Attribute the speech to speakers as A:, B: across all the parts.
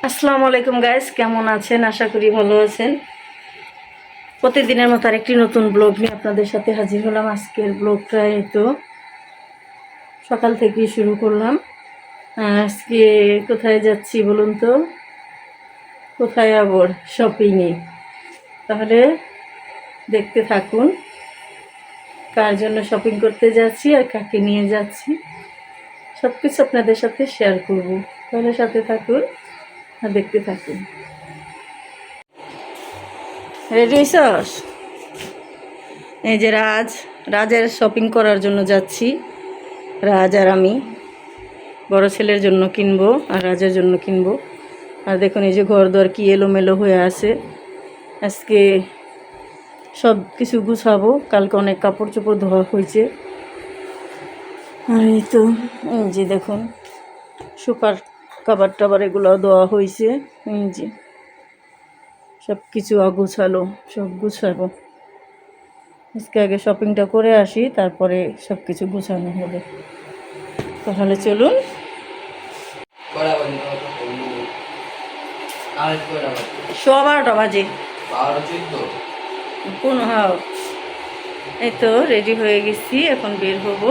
A: আসসালামু আলাইকুম গাইস, কেমন আছেন? আশা করি ভালো আছেন। প্রতিদিনের মতো আরেকটি নতুন ব্লগ নিয়ে আপনাদের সাথে হাজির হলাম। আজকের ব্লগটা তো সকাল থেকেই শুরু করলাম। আজকে কোথায় যাচ্ছি বলুন তো? কোথায় আবার? শপিংয়ে। তাহলে দেখতে থাকুন কার জন্য শপিং করতে যাচ্ছি আর কাকে নিয়ে যাচ্ছি, সব কিছু আপনাদের সাথে শেয়ার করব। তাহলে সাথে থাকুন আর দেখতে থাকুন। রেডি হইছস? এই যে রাজের শপিং করার জন্য যাচ্ছি। রাজ আর আমি বড় ছেলের জন্য কিনবো আর রাজের জন্য কিনবো। আর দেখুন এই যে ঘর দর কি এলোমেলো হয়ে আছে। আজকে সব কিছু গুছাবো, কালকে অনেক কাপড় চোপড় ধোয়া হয়েছে। আর এই তো এই যে দেখুন সুপার কাবার টাবার এগুলো দেওয়া হয়েছে। এই যে সব কিছু অগুছালো, সব গুছাবো। আজকে আগে শপিংটা করে আসি, তারপরে সব কিছু গুছানো হবে। তাহলে চলুন। সোয়া 12টা বাজে। হ্যাঁ, এই তো রেডি হয়ে গেছি, এখন বের হব।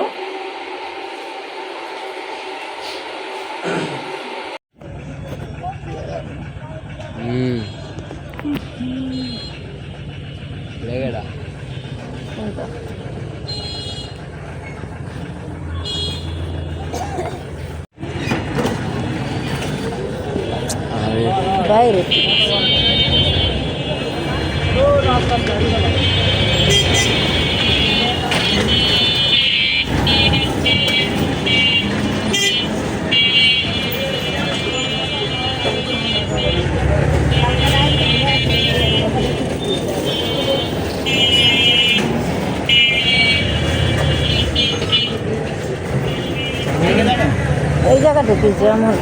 A: বাইরে এই জায়গাটা কি যেমন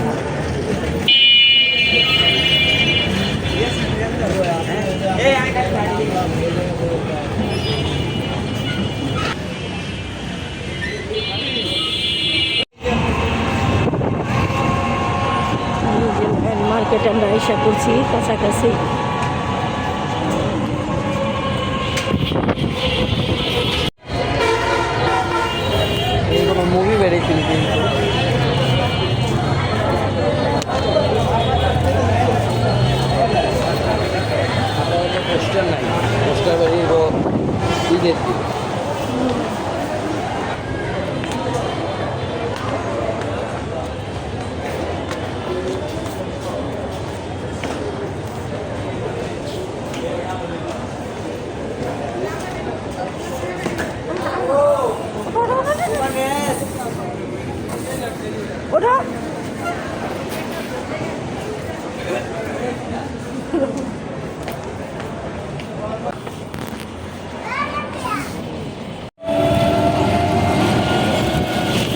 A: মার্কেটে আমরা আশা করছি কাছাকাছি।
B: মুভি বেরিয়েছিল পোস্টার নাই, পোস্টার বেরিয়ে ঈদের
A: ওটা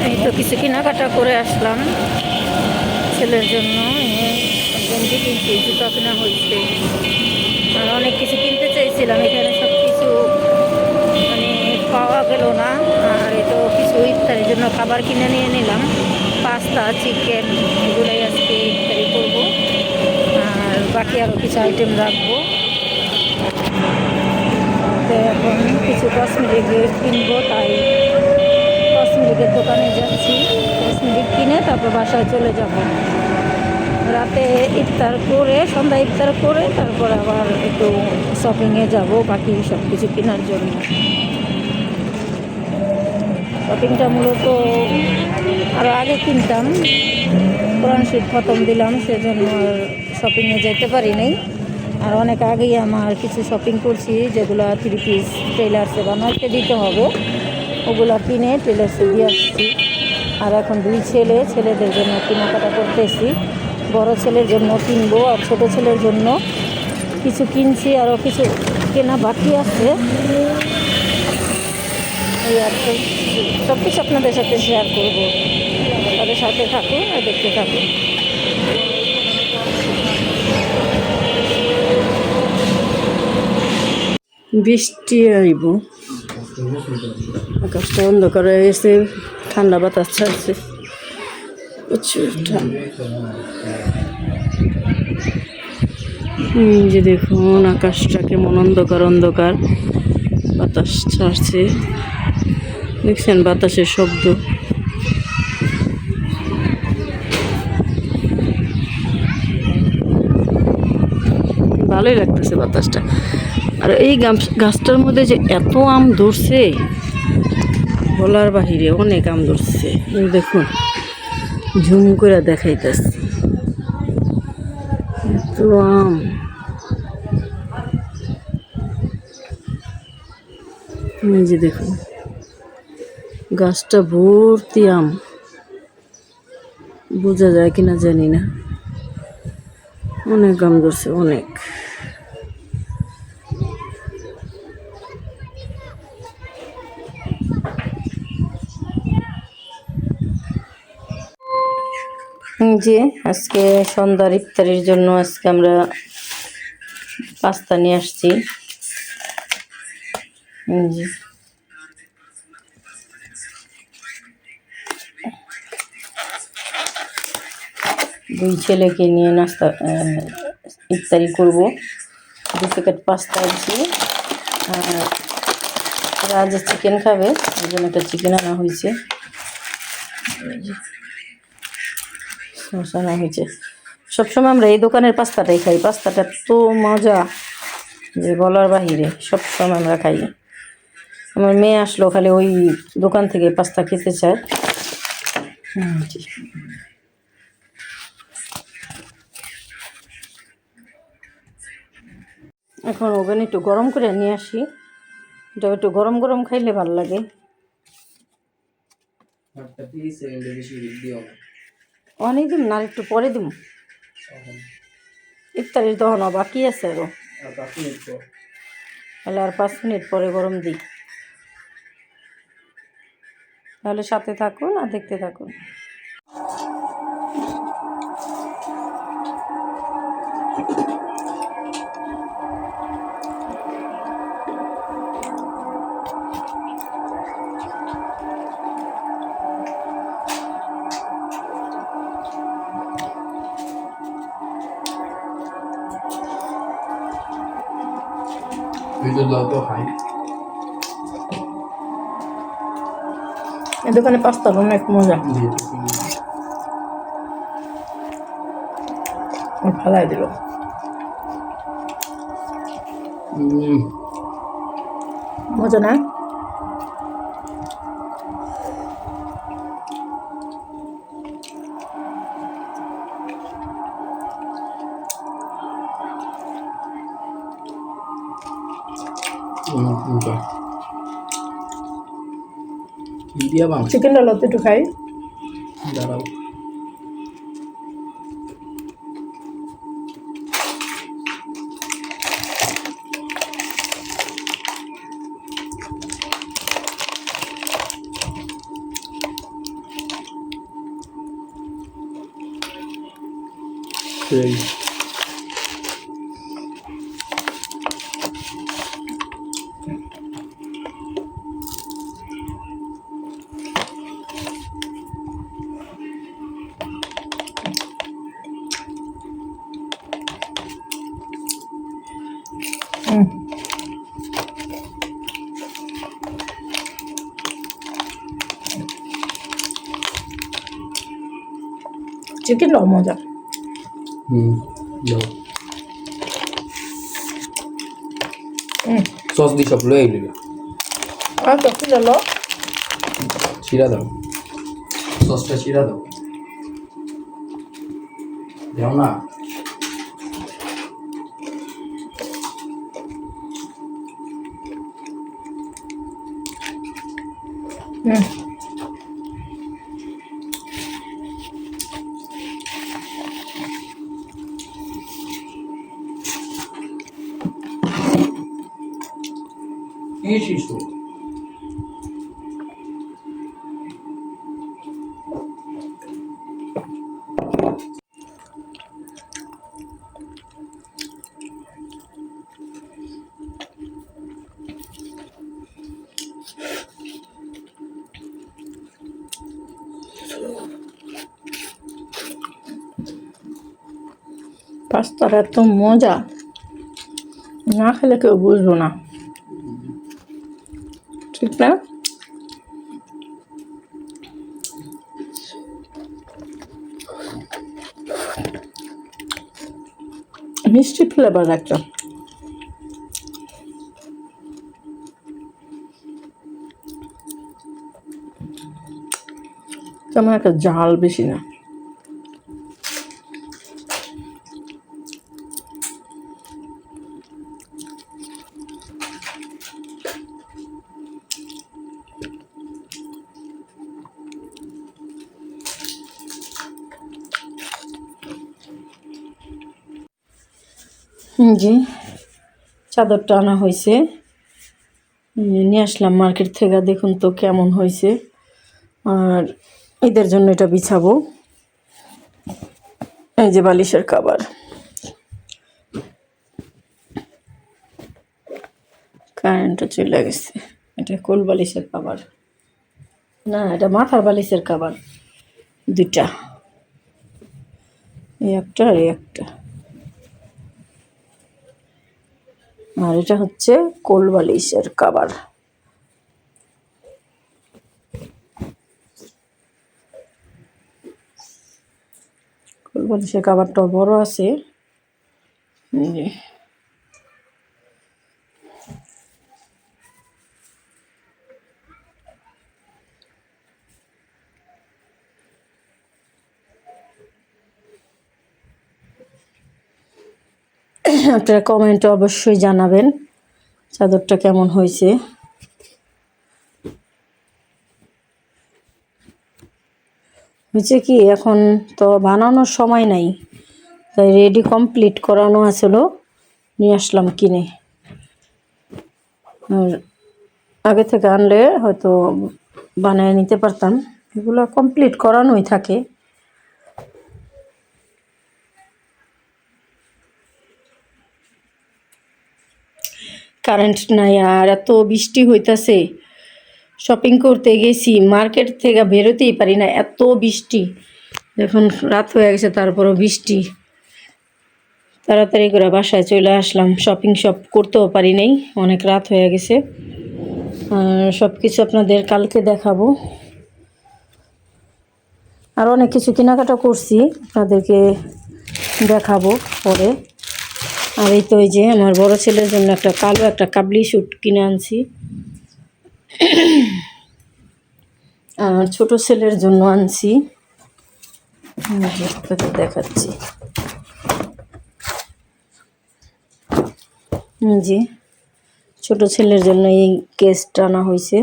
A: এই তো কিছু কেনাকাটা করে আসলাম ছেলের জন্য। গেঞ্জি কিনছি, জুতা কেনা হয়েছে, আর অনেক কিছু কিনতে চাইছিলাম, এখানে সব কিছু মানে পাওয়া গেল না। আর এই তো কিছু ইফতারের জন্য খাবার কিনে নিয়ে নিলাম, পাস্তা, চিকেন, এগুলোই আজকে ইফতারি করবো। আর বাকি আরও কিছু আইটেম রাখবো। তো এখন কিছু কসমেটিক কিনবো, তাই কসমেটিকের দোকানে যাচ্ছি। কসমেটিক কিনে তারপর বাসায় চলে যাব। রাতে ইফতার করে, সন্ধ্যা ইফতার করে তারপর আবার একটু শপিংয়ে যাব বাকি সব কিছু কেনার জন্য। শপিংটা মূলত আরও আগে কিনতাম, কোরআন শরীফ খতম দিলাম, সেজন্য আর শপিংয়ে যেতে পারি নাই। আর অনেক আগেই আমার কিছু শপিং করছি, যেগুলো 3 পিস টেলার্সে বানাতে দিতে হবে, ওগুলো কিনে টেলার্সে দিয়ে আসছি। আর এখন 2 ছেলেদের জন্য কেনাকাটা করতেছি। বড় ছেলের জন্য কিনবো আর ছোট ছেলের জন্য কিছু কিনছি, আরও কিছু কেনা বাকি আছে। এই আর সব কিছু আপনাদের সাথে শেয়ার করবো। তাদের সাথে থাকুন আর দেখতে থাকুন। বৃষ্টি আইব, আকাশটা অন্ধকার হয়ে গেছে, ঠান্ডা বাতাস ছাড়ছে প্রচুর ঠান্ডা। এই যে দেখুন আকাশটা কেমন অন্ধকার অন্ধকার, বাতাস ছাড়ছে, দেখছেন বাতাসের শব্দ। ভালোই লাগতেছে বাতাসটা। আর এই গাছটার মধ্যে যে এত আম ধরছে বলার বাহিরে, অনেক আম ধরছে। এই দেখুন ঝুম করে দেখাইতেছে এত আম। এই যে দেখুন গাছটা ভর্তি আম, বোঝা যায় কিনা জানি না, অনেক আম ধরছে অনেক। যে আজকে সন্ধ্যার ইফতারির জন্য আজকে আমরা পাস্তা নিয়ে আসছি। জি দুই ছেলেকে নিয়ে নাস্তা ইফতারি করব। 2 প্যাকেট পাস্তা আনছি। আর রাজ চিকেন খাবে, ওই জন্য একটা চিকেন আনা হয়েছে, সস আনা হয়েছে। সবসময় আমরা এই দোকানের পাস্তাটাই খাই, পাস্তাটা তো মজা যে বলার বাহিরে, সবসময় আমরা খাই। আমার মেয়ে আসলো খালি ওই দোকান থেকে পাস্তা খেতে চায়। এখন ওভেন একটু গরম করে নিয়ে আসি, এটা একটু গরম গরম খাইলে ভালো লাগে। অনেক দিন না, একটু পরে দিব, ইফতারির তখন বাকি আছে আরো, তাহলে আর 5 মিনিট পরে গরম দিই। তাহলে সাথে থাকুন আর দেখতে থাকুন। এই দোকানে পাস্তা অনেক মজা, ফালাই দিল। মজা না? চিকেনটা লতে একটু খাই।
B: দাঁড়াও, সেই
A: চিকেনটাও মজা।
B: সস দিয়ে সব লয়ে গেলি,
A: আর তো কি হলো?
B: ছিঁড়া দাও, সসটা ছিঁড়া দাও, দেও না। এই শিশু
A: পাস্তার এত মজা। না খেলে কেউ বুঝবো না, ঠিক না? মিষ্টি ফ্লেভার একটা, তেমন একটা ঝাল বেশি না। জি, চাদরটা আনা হয়েছে, নিয়ে আসলাম মার্কেট থেকে। দেখুন তো কেমন হয়েছে। আর এদের জন্য এটা বিছাবো। এই যে বালিশের কভার, কারেন্টটা চলে গেছে। এটা কোল বালিশের কভার না, এটা মাথার বালিশের কভার, দুইটা, এই একটা আর এই একটা। আর এটা হচ্ছে কোল বালিশের কভার। কোল বালিশের কভারটা বড় আছে। এই যে আপনারা কমেন্টে অবশ্যই জানাবেন চাদরটা কেমন হয়েছে। হয়েছে কি, এখন তো বানানোর সময় নাই, তাই রেডি কমপ্লিট করানো আসলো, নিয়ে আসলাম কিনে। আর আগে থেকে আনলে হয়তো বানিয়ে নিতে পারতাম। এগুলো কমপ্লিট করানোই থাকে। কারেন্ট নাই, আর এত বৃষ্টি হইতাছে। শপিং করতে গেছি, মার্কেট থেকে বেরোতেই পারি না, এত বৃষ্টি। এখন রাত হয়ে গেছে, তারপরও বৃষ্টি। তাড়াতাড়ি করে বাসায় চলে আসলাম, শপিং সব করতেও পারি নাই, অনেক রাত হয়ে গেছে। আর সব কিছু আপনাদের কালকে দেখাবো। আর অনেক কিছু কেনাকাটা করছি, আপনাদেরকে দেখাবো পরে। আর এই তো এই যে আমার বড় ছেলের জন্য একটা কালো একটা কাবলি স্যুট কিনে আনছি। আর ছোট ছেলের জন্য আনছি, আপনাদের দেখাচ্ছি। জি, ছোট ছেলের জন্য এই কেসটা আনা হয়েছে।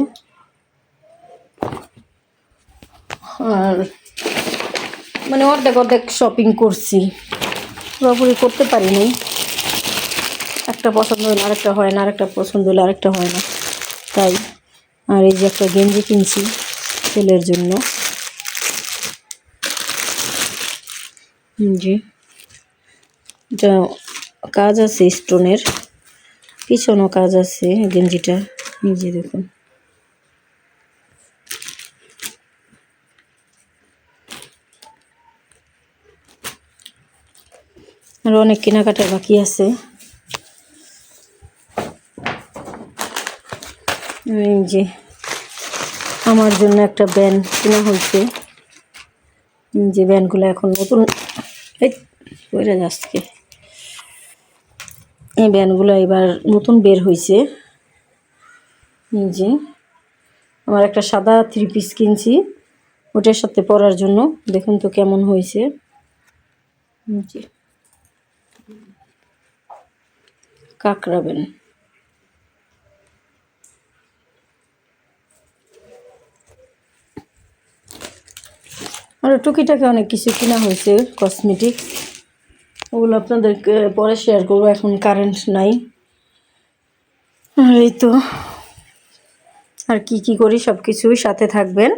A: আর মানে অর্ধেক অর্ধেক শপিং করছি, পুরোপুরি করতে পারিনি। একটা পছন্দ হলে আরেকটা হয় না, আরেকটা পছন্দ হলে আরেকটা হয় না, তাই। আর এই যে একটা গেঞ্জি কিনছি ছেলের জন্য। জি, এটা কাজ আছে স্টোনের, পিছনও কাজ আছে গেঞ্জিটা, নিজে দেখুন। আরও অনেক কেনাকাটা বাকি আছে। এই যে আমার জন্য একটা ব্যান্ড কেনা হয়েছে। যে ব্যান্ডগুলো এখন নতুন, এই পড়ে যাচ্ছে, এই ব্যান্ডগুলো এবার নতুন বের হয়েছে। যে আমার একটা সাদা 3 পিস কিনছি, ওটার সাথে পরার জন্য। দেখুন তো কেমন হয়েছে। জি, কাকড়াবেন। আর টুকিটাকে অনেক কিছু কেনা হয়েছে, কসমেটিক্স। ওগুলো আপনাদেরকে পরে শেয়ার করবো, এখন কারেন্ট নাই। আর এই তো, আর কি কি করি সব কিছুই সাথে থাকবেন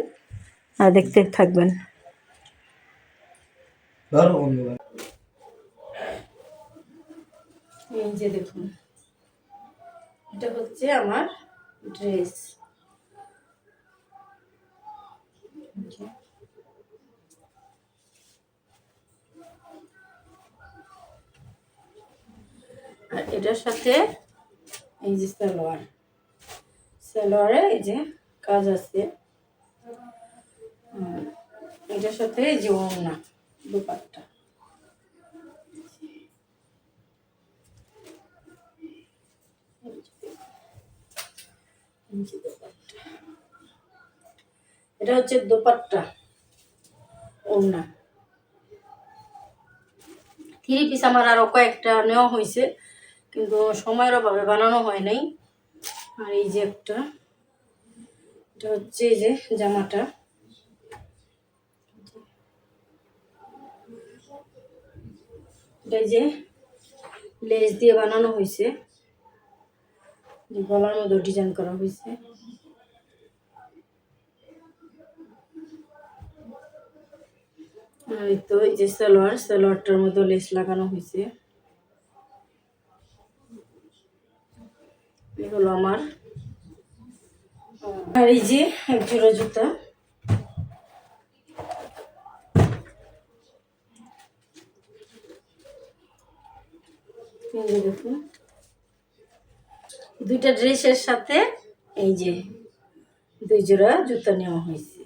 A: আর দেখতে থাকবেন। এই যে দেখুন, এটা হচ্ছে আমার ড্রেস। আর এটার সাথে এই যে সালোয়ার, সালোয়ারে এই যে কাজ আছে। এটার সাথে এই যে ওড়না, দুপাট্টা। এটা হচ্ছে দোপাট্টা, ওড়না। 3 পিস আমার আরো কয়েকটা নেওয়া হয়েছে, কিন্তু সময়ের অভাবে বানানো হয় নাই। আর এই যে একটা, এটা হচ্ছে এই যে জামাটা, এটা এই যে লেস দিয়ে বানানো হয়েছে, গলার মধ্যে ডিজাইন করা হয়েছে। আর এই তো এই যে সালোয়ার, সালোয়ারটার মধ্যে লেস লাগানো হয়েছে। এগুলো আমার। আর এই যে এক জোড়া জুতা, দেখুন, 2টা ড্রেসের সাথে এই যে 2 জোড়া জুতা নেওয়া হয়েছে।